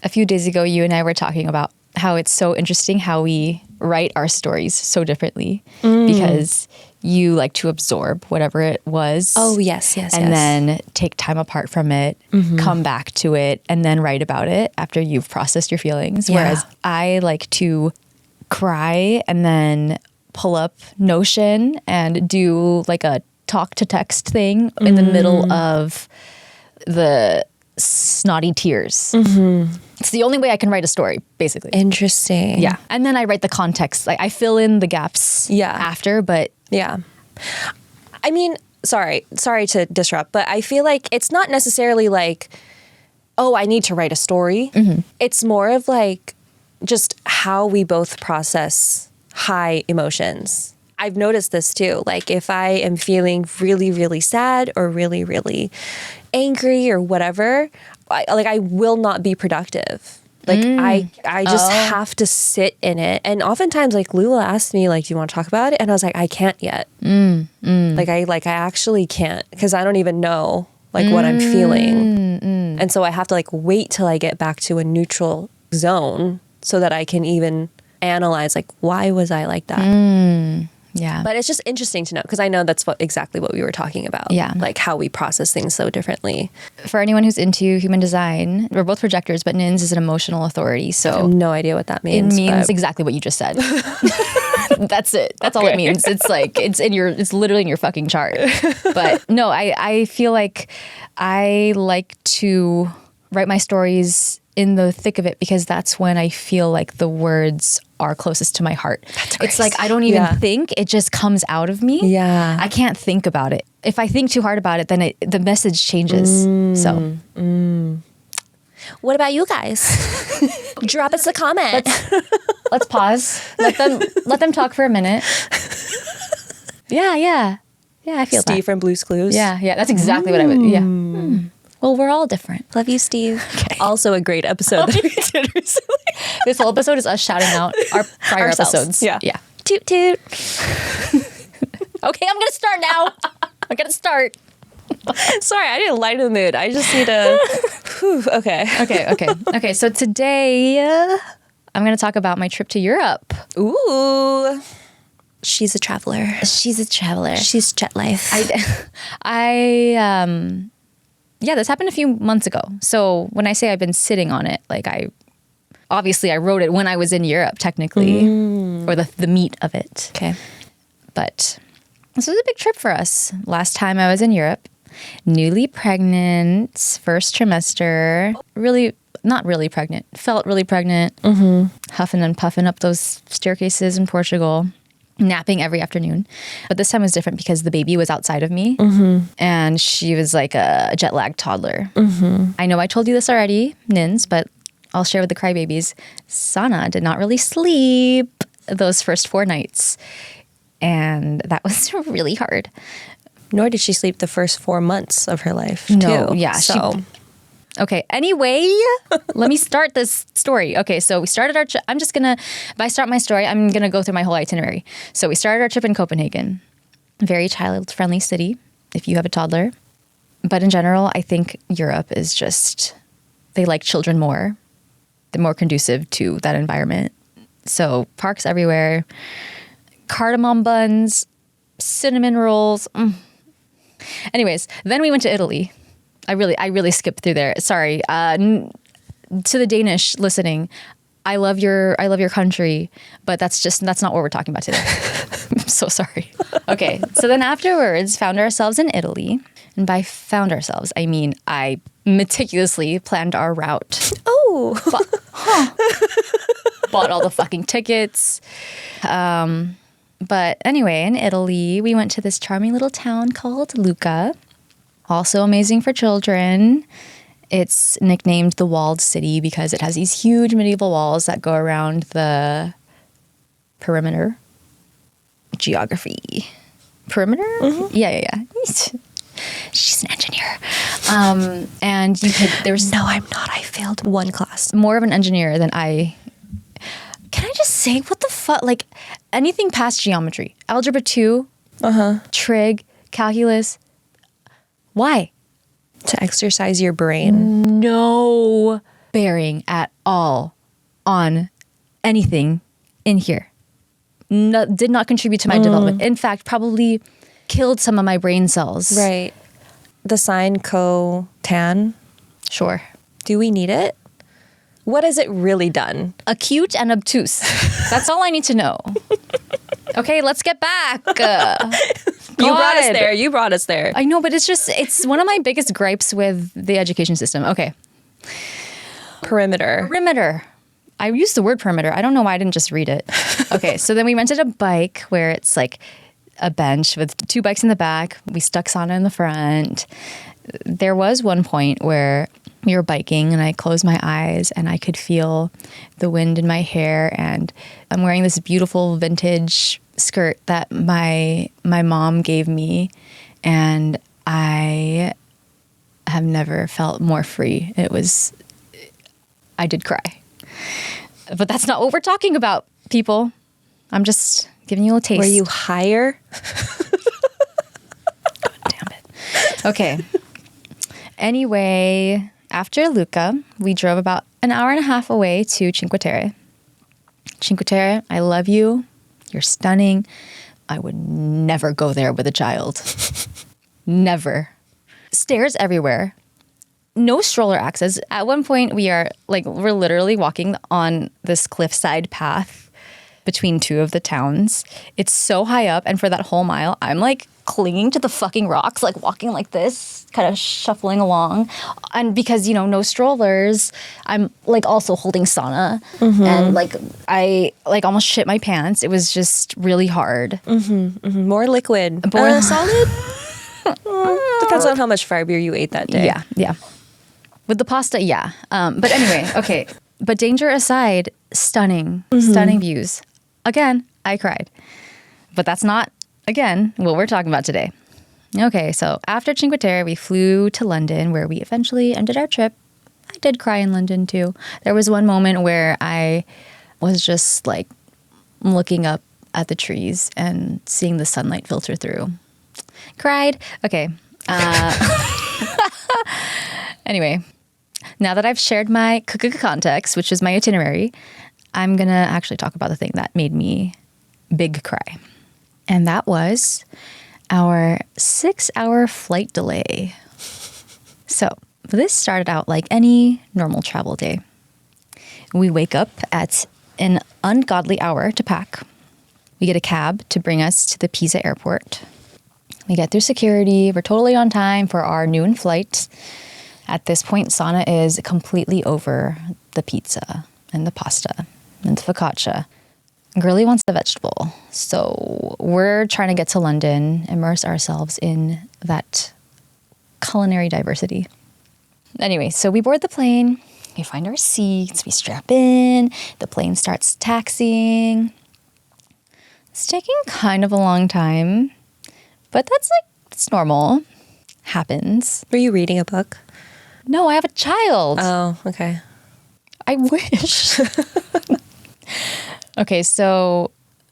A few days ago, you and I were talking about how it's so interesting how we write our stories so differently because you like to absorb whatever it was. Oh, yes. And then take time apart from it, come back to it, and then write about it after you've processed your feelings. Yeah. Whereas I like to cry and then pull up Notion and do like a talk to text thing in the middle of the snotty tears. It's the only way I can write a story, basically. Interesting. Yeah. And then I write the context. Like I fill in the gaps after, but yeah. I mean, sorry to disrupt, but I feel like it's not necessarily like, oh, I need to write a story. It's more of like just how we both process high emotions. I've noticed this too. Like if I am feeling really, really sad or really, really angry or whatever, I will not be productive. Like I just have to sit in it. And oftentimes like Lula asked me like, do you want to talk about it? And I was like, I can't yet. Like I actually can't because I don't even know like what I'm feeling. And so I have to like wait till I get back to a neutral zone so that I can even analyze like, why was I like that? Yeah. But it's just interesting to know because I know that's exactly what we were talking about. Yeah. Like how we process things so differently. For anyone who's into human design, we're both projectors, but NINS is an emotional authority. So I have no idea what that means. It means exactly what you just said. That's it. That's all it means. It's like, it's literally in your fucking chart. But no, I feel like I like to write my stories in the thick of it because that's when I feel like the words are closest to my heart. It's like I don't even think, it just comes out of me. Yeah. I can't think about it. If I think too hard about it, then the message changes. So What about you guys? Drop us a comment. let's pause. Let them talk for a minute. Yeah, I feel Steve that. from Blue's Clues. Yeah, that's exactly what I would. Yeah. Well, we're all different. Love you, Steve. Okay. Also a great episode that we did recently. This whole episode is us shouting out our prior episodes. Yeah. Toot toot. Okay, I'm gonna start now. I'm gonna start. Sorry, I didn't lighten the mood. I just need to. Okay. So today I'm gonna talk about my trip to Europe. Ooh. She's a traveler. She's a traveler. She's jet life. This happened a few months ago. So when I say I've been sitting on it, like I wrote it when I was in Europe, technically, or the meat of it. Okay. But this was a big trip for us. Last time I was in Europe, newly pregnant, first trimester, not really pregnant, felt really pregnant, huffing and puffing up those staircases in Portugal. Napping every afternoon. But this time was different because the baby was outside of me and she was like a jet lagged toddler. I know I told you this already, Nins, but I'll share with the crybabies. Sana did not really sleep those first 4 nights. And that was really hard. Nor did she sleep the first 4 months of her life, No, too. yeah. So. Okay, anyway, let me start this story. Okay, so we started our trip. If I start my story, I'm going to go through my whole itinerary. So we started our trip in Copenhagen. Very child-friendly city, if you have a toddler. But in general, I think Europe is just, they like children more. They're more conducive to that environment. So parks everywhere, cardamom buns, cinnamon rolls. Anyways, then we went to Italy. I really skipped through there. Sorry. To the Danish listening, I love your country, but that's not what we're talking about today. I'm so sorry. Okay. So then afterwards, found ourselves in Italy. And by found ourselves, I mean I meticulously planned our route. Oh. Bought all the fucking tickets. But anyway, in Italy, we went to this charming little town called Lucca. Also amazing for children. It's nicknamed the Walled City because it has these huge medieval walls that go around the perimeter. Geography. Perimeter? Mm-hmm. Yeah. She's an engineer. And there's... No, I'm not. I failed 1 class. More of an engineer than I... Can I just say, what the fuck? Like, anything past geometry. Algebra 2, trig, calculus... Why? To exercise your brain. No bearing at all on anything in here. Did not contribute to my development. In fact, probably killed some of my brain cells. Right. The sine, co, tan. Sure. Do we need it? What has it really done? Acute and obtuse. That's all I need to know. Okay, let's get back. You brought us there. I know, but it's one of my biggest gripes with the education system. Okay. Perimeter. I used the word perimeter. I don't know why I didn't just read it. Okay, so then we rented a bike where it's like a bench with 2 bikes in the back. We stuck Sana in the front. There was one point where we were biking and I closed my eyes and I could feel the wind in my hair, and I'm wearing this beautiful vintage skirt that my mom gave me, and I have never felt more free. I did cry. But that's not what we're talking about, people. I'm just giving you a taste. Were you higher? God damn it. Okay. Anyway, after Lucca, we drove about an hour and a half away to Cinque Terre. Cinque Terre, I love you. You're stunning. I would never go there with a child. Never. Stairs everywhere. No stroller access. At one point, we're literally walking on this cliffside path between two of the towns. It's so high up, and for that whole mile, I'm like clinging to the fucking rocks, like walking like this, kind of shuffling along. And because, no strollers, I'm like also holding Sana. And like I like almost shit my pants. It was just really hard. More liquid. More solid? Depends on how much fiber you ate that day. Yeah. With the pasta, yeah. But anyway, okay. But danger aside, stunning views. Again, I cried. But that's not, again, what we're talking about today. Okay, so after Cinque Terre, we flew to London, where we eventually ended our trip. I did cry in London, too. There was one moment where I was just, like, looking up at the trees and seeing the sunlight filter through. Cried. Okay. Anyway, now that I've shared my context, which is my itinerary, I'm going to actually talk about the thing that made me big cry. And that was our 6-hour flight delay. So this started out like any normal travel day. We wake up at an ungodly hour to pack. We get a cab to bring us to the Pisa airport. We get through security. We're totally on time for our noon flight. At this point, Sana is completely over the pizza and the pasta and the focaccia. Girlie wants the vegetable. So we're trying to get to London, immerse ourselves in that culinary diversity. Anyway, so we board the plane, we find our seats, we strap in, the plane starts taxiing. It's taking kind of a long time, but it's normal. Happens. Were you reading a book? No, I have a child. Oh, okay. I wish. Okay, so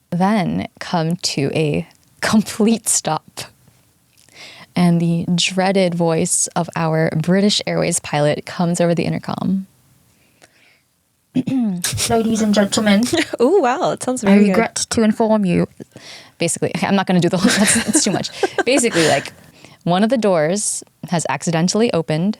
then come to a complete stop. And the dreaded voice of our British Airways pilot comes over the intercom. Ladies and gentlemen. Oh, wow. It sounds I very regret to inform you. Basically, okay, I'm not going to do the whole, that's too much. Basically, like, one of the doors has accidentally opened,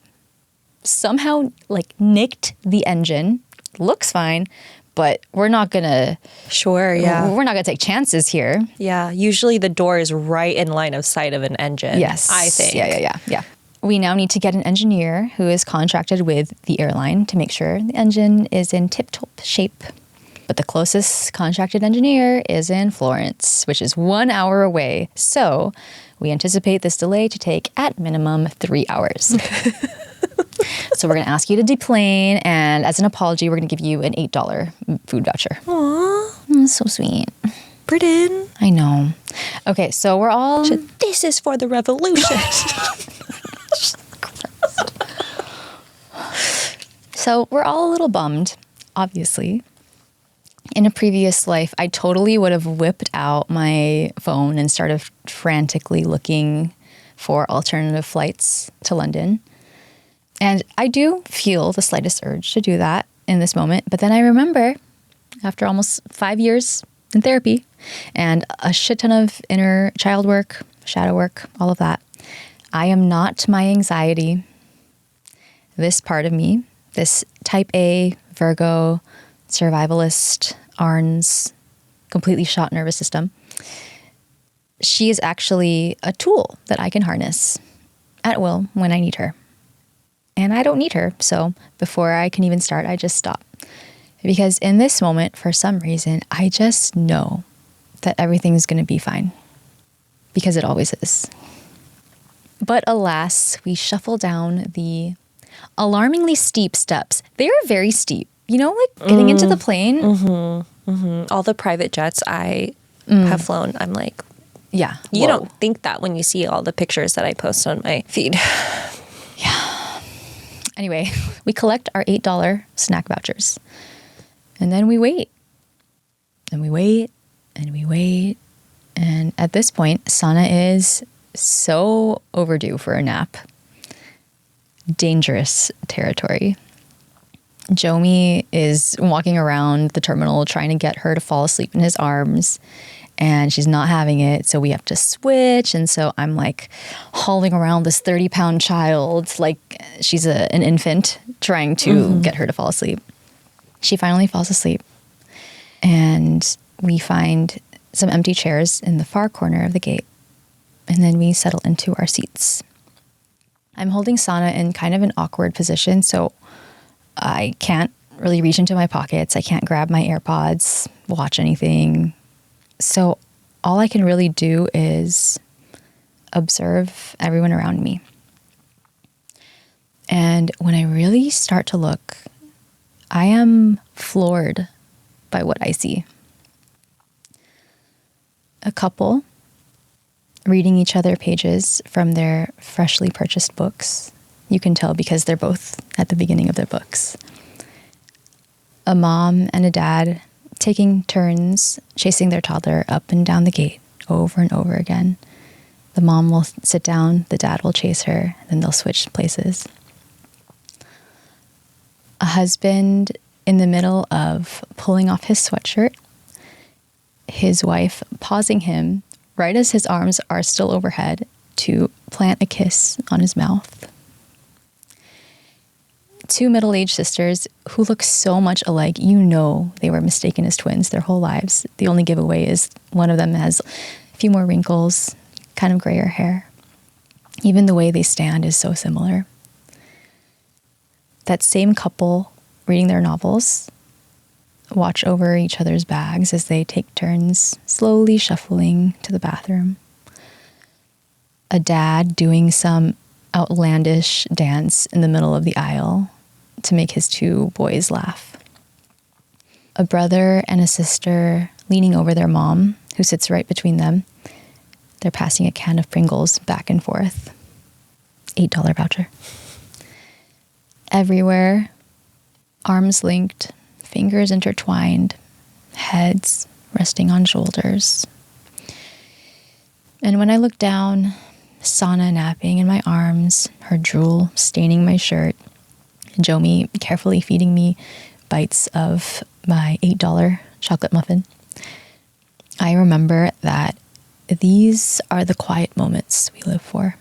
somehow, like, nicked the engine. Looks fine, but we're not going to... Sure, yeah. We're not going to take chances here. Yeah, usually the door is right in line of sight of an engine. Yes. I think. Yeah. We now need to get an engineer who is contracted with the airline to make sure the engine is in tip-top shape. But the closest contracted engineer is in Florence, which is 1 hour away. So we anticipate this delay to take at minimum 3 hours. So we're going to ask you to deplane, and as an apology, we're going to give you an $8 food voucher. Aww. So sweet. Britain. I know. Okay, so we're all... This is for the revolution. So we're all a little bummed, obviously. In a previous life, I totally would have whipped out my phone and started frantically looking for alternative flights to London. And I do feel the slightest urge to do that in this moment. But then I remember, after almost 5 years in therapy and a shit ton of inner child work, shadow work, all of that, I am not my anxiety. This part of me, this type A, Virgo, survivalist, Arns, completely shot nervous system, she is actually a tool that I can harness at will when I need her. And I don't need her, so before I can even start, I just stop. Because in this moment, for some reason, I just know that everything's going to be fine. Because it always is. But alas, we shuffle down the alarmingly steep steps. They are very steep. You know, like getting into the plane. All the private jets I have flown, I'm like, yeah. You don't think that when you see all the pictures that I post on my feed. Yeah. Anyway, we collect our $8 snack vouchers. And then we wait. And we wait. And we wait. And at this point, Sana is so overdue for a nap. Dangerous territory. Jomi is walking around the terminal trying to get her to fall asleep in his arms. And she's not having it, so we have to switch. And so I'm like hauling around this 30-pound child like she's an infant, trying to get her to fall asleep. She finally falls asleep. And we find some empty chairs in the far corner of the gate, and then we settle into our seats. I'm holding Sana in kind of an awkward position, so I can't really reach into my pockets. I can't grab my AirPods, watch anything. So all I can really do is observe everyone around me. And when I really start to look, I am floored by what I see. A couple reading each other pages from their freshly purchased books. You can tell because they're both at the beginning of their books. A mom and a dad taking turns chasing their toddler up and down the gate over and over again. The mom will sit down, the dad will chase her, then they'll switch places. A husband in the middle of pulling off his sweatshirt, his wife pausing him right as his arms are still overhead to plant a kiss on his mouth. Two middle-aged sisters who look so much alike, you know they were mistaken as twins their whole lives. The only giveaway is one of them has a few more wrinkles, kind of grayer hair. Even the way they stand is so similar. That same couple reading their novels watch over each other's bags as they take turns slowly shuffling to the bathroom. A dad doing some outlandish dance in the middle of the aisle to make his two boys laugh. A brother and a sister leaning over their mom, who sits right between them. They're passing a can of Pringles back and forth. $8 voucher. Everywhere, arms linked, fingers intertwined, heads resting on shoulders. And when I look down, Sana napping in my arms, her drool staining my shirt, Jomi carefully feeding me bites of my $8 chocolate muffin, I remember that these are the quiet moments we live for.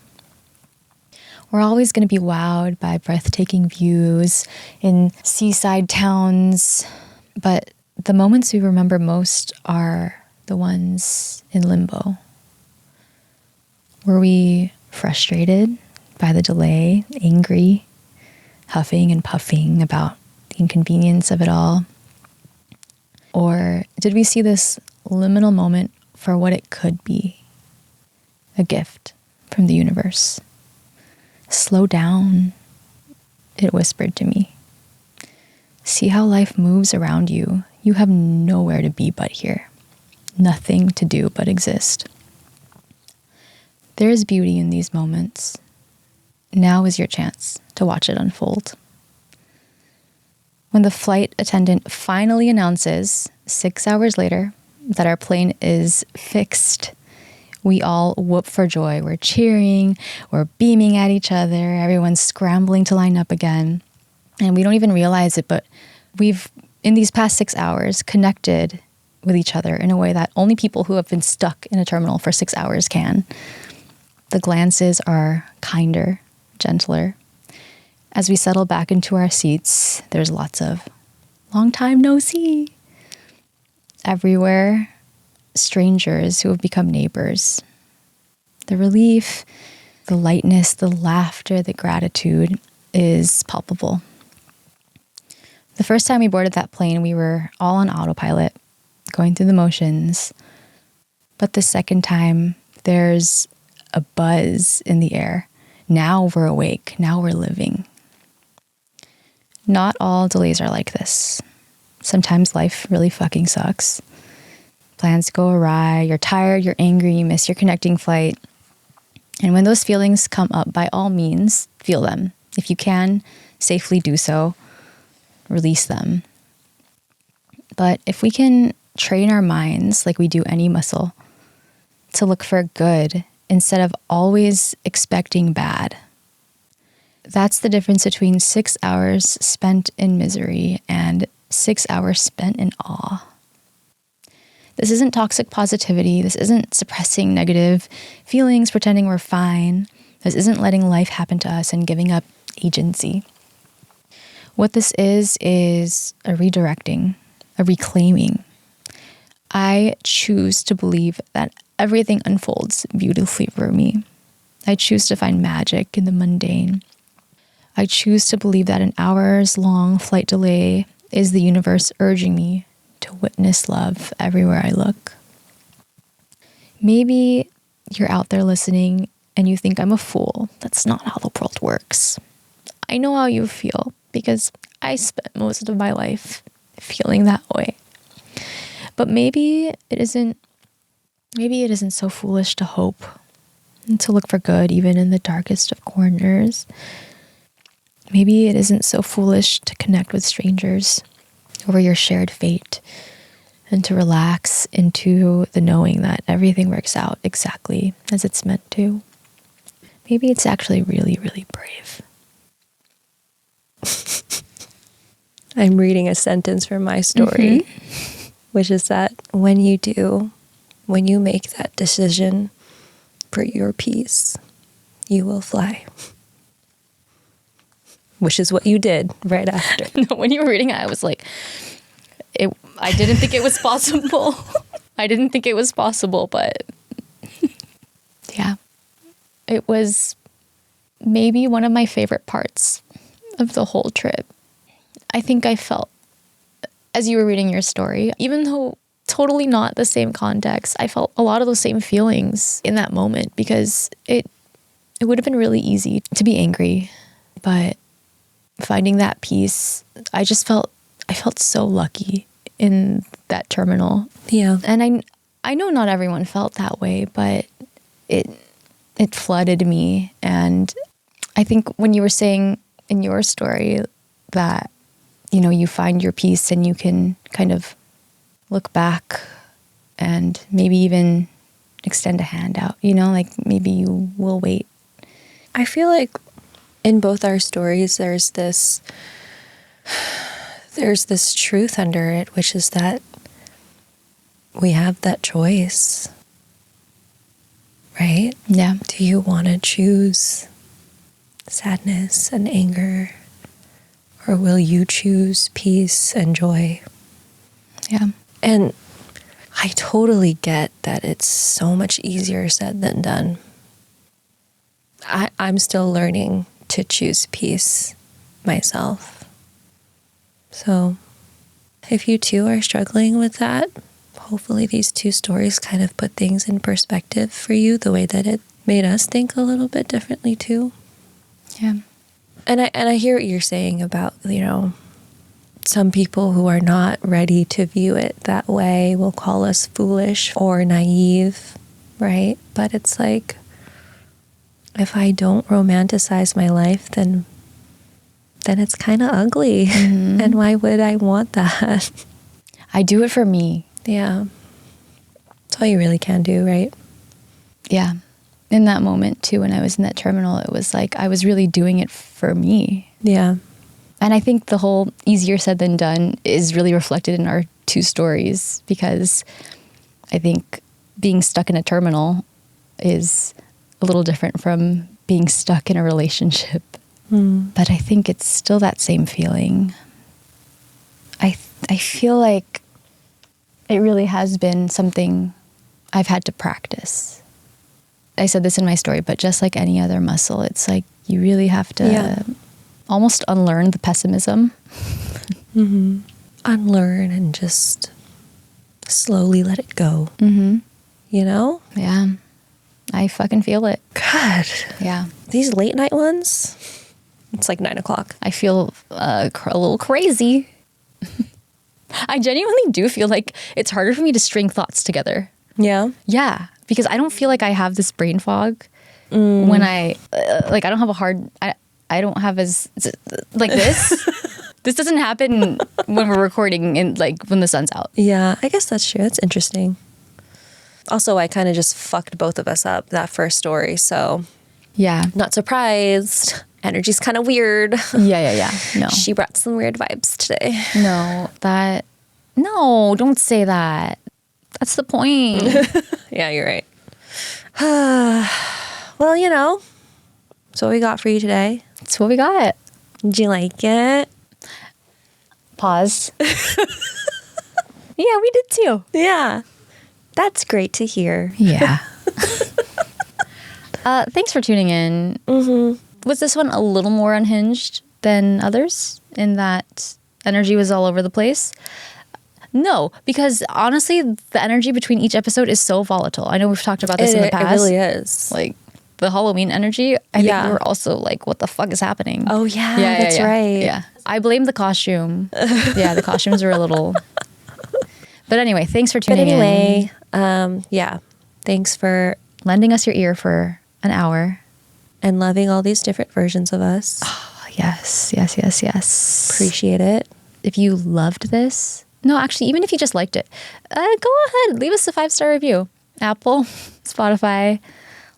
We're always going to be wowed by breathtaking views in seaside towns, but the moments we remember most are the ones in limbo. Were we frustrated by the delay, angry, huffing and puffing about the inconvenience of it all? Or did we see this liminal moment for what it could be? A gift from the universe. Slow down, it whispered to me. See how life moves around you. You have nowhere to be but here. Nothing to do but exist. There is beauty in these moments. Now is your chance to watch it unfold. When the flight attendant finally announces 6 hours later that our plane is fixed, we all whoop for joy. We're cheering, we're beaming at each other, everyone's scrambling to line up again. And we don't even realize it, but we've, in these past 6 hours, connected with each other in a way that only people who have been stuck in a terminal for 6 hours can. The glances are kinder, gentler. As we settle back into our seats, there's lots of long time no see. Everywhere, strangers who have become neighbors. The relief, the lightness, the laughter, the gratitude is palpable. The first time we boarded that plane, we were all on autopilot, going through the motions. But the second time, there's a buzz in the air. Now we're awake. Now we're living. Not all delays are like this. Sometimes life really fucking sucks. Plans go awry, you're tired, you're angry, you miss your connecting flight. And when those feelings come up, by all means, feel them. If you can, safely do so. Release them. But if we can train our minds like we do any muscle to look for good instead of always expecting bad, that's the difference between 6 hours spent in misery and 6 hours spent in awe. This isn't toxic positivity. This isn't suppressing negative feelings, pretending we're fine. This isn't letting life happen to us and giving up agency. What this is a redirecting, a reclaiming. I choose to believe that everything unfolds beautifully for me. I choose to find magic in the mundane. I choose to believe that an hours-long flight delay is the universe urging me to witness love everywhere I look. Maybe you're out there listening and you think I'm a fool. That's not how the world works. I know how you feel because I spent most of my life feeling that way. But maybe it isn't so foolish to hope and to look for good even in the darkest of corners. Maybe it isn't so foolish to connect with strangers over your shared fate and to relax into the knowing that everything works out exactly as it's meant to. Maybe it's actually really, really brave. I'm reading a sentence from my story, which is that when you make that decision for your peace, you will fly. Which is what you did right after. No, when you were reading it, I was like, I didn't think it was possible. I didn't think it was possible, but yeah, it was maybe one of my favorite parts of the whole trip. I think I felt, as you were reading your story, even though totally not the same context, I felt a lot of those same feelings in that moment because it would have been really easy to be angry, but finding that peace, I felt so lucky in that terminal. Yeah. And I know not everyone felt that way, but it flooded me. And I think when you were saying in your story that, you find your peace and you can kind of look back and maybe even extend a hand out, like maybe you will wait. I feel like in both our stories, there's this truth under it, which is that we have that choice, right? Yeah. Do you want to choose sadness and anger, or will you choose peace and joy? Yeah. And I totally get that it's so much easier said than done. I'm still learning to choose peace myself. So if you too are struggling with that, hopefully these two stories kind of put things in perspective for you the way that it made us think a little bit differently too. Yeah. And I hear what you're saying about, some people who are not ready to view it that way will call us foolish or naive, right? But it's like, if I don't romanticize my life, then it's kind of ugly. Mm-hmm. And why would I want that? I do it for me. Yeah. That's all you really can do, right? Yeah. In that moment too, when I was in that terminal, it was like I was really doing it for me. Yeah. And I think the whole easier said than done is really reflected in our two stories, because I think being stuck in a terminal is a little different from being stuck in a relationship. But I think it's still that same feeling. I feel like it really has been something I've had to practice. I said this in my story, but just like any other muscle, it's like you really have to almost unlearn the pessimism. Mm-hmm. Unlearn and just slowly let it go. Mm-hmm. Yeah. I fucking feel it. God. Yeah. These late night ones, it's like 9:00. I feel a little crazy. I genuinely do feel like it's harder for me to string thoughts together. Yeah? Yeah. Because I don't feel like I have this brain fog when I don't have I don't have as, like this. This doesn't happen when we're recording and when the sun's out. Yeah, I guess that's true. That's interesting. Also, I kind of just fucked both of us up that first story, so yeah, not surprised. Energy's kind of weird. Yeah. No. She brought some weird vibes today. No, don't say that. That's the point. Yeah, you're right. Well, that's what we got for you today. That's what we got. Did you like it? Pause. Yeah, we did too. Yeah. That's great to hear. Yeah. Thanks for tuning in. Was this one a little more unhinged than others in that energy was all over the place? No, because honestly, the energy between each episode is so volatile. I know we've talked about this in the past. It really is. Like the Halloween energy, I think we were also like, what the fuck is happening? Oh, yeah, that's right. Yeah. I blame the costume. Yeah, the costumes are a little... But anyway, thanks for tuning in. Yeah. Thanks for lending us your ear for an hour. And loving all these different versions of us. Oh, yes, yes, yes, yes. Appreciate it. If you loved this... No, actually, even if you just liked it, go ahead. Leave us a 5-star review. Apple, Spotify.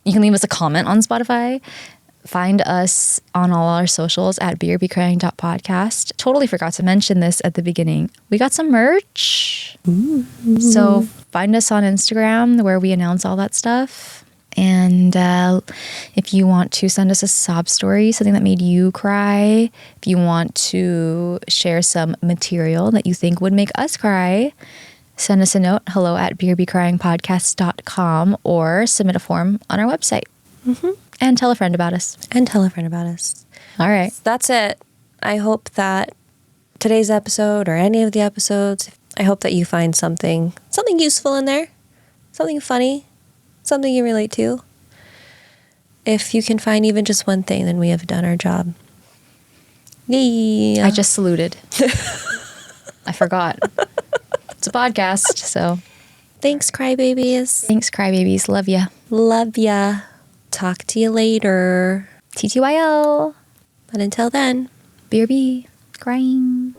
You can leave us a comment on Spotify. Find us on all our socials at beerbecrying.podcast. Totally forgot to mention this at the beginning. We got some merch. Ooh. So find us on Instagram where we announce all that stuff. And if you want to send us a sob story, something that made you cry, if you want to share some material that you think would make us cry, send us a note, hello@beerbecryingpodcast.com, or submit a form on our website. And tell a friend about us. All right. That's it. I hope that today's episode or any of the episodes, I hope that you find something useful in there, something funny, something you relate to. If you can find even just one thing, then we have done our job. Yeah. I just saluted. I forgot. It's a podcast, so. Thanks, crybabies. Thanks, crybabies. Love ya. Love ya. Talk to you later. TTYL. But until then, BRB. Crying.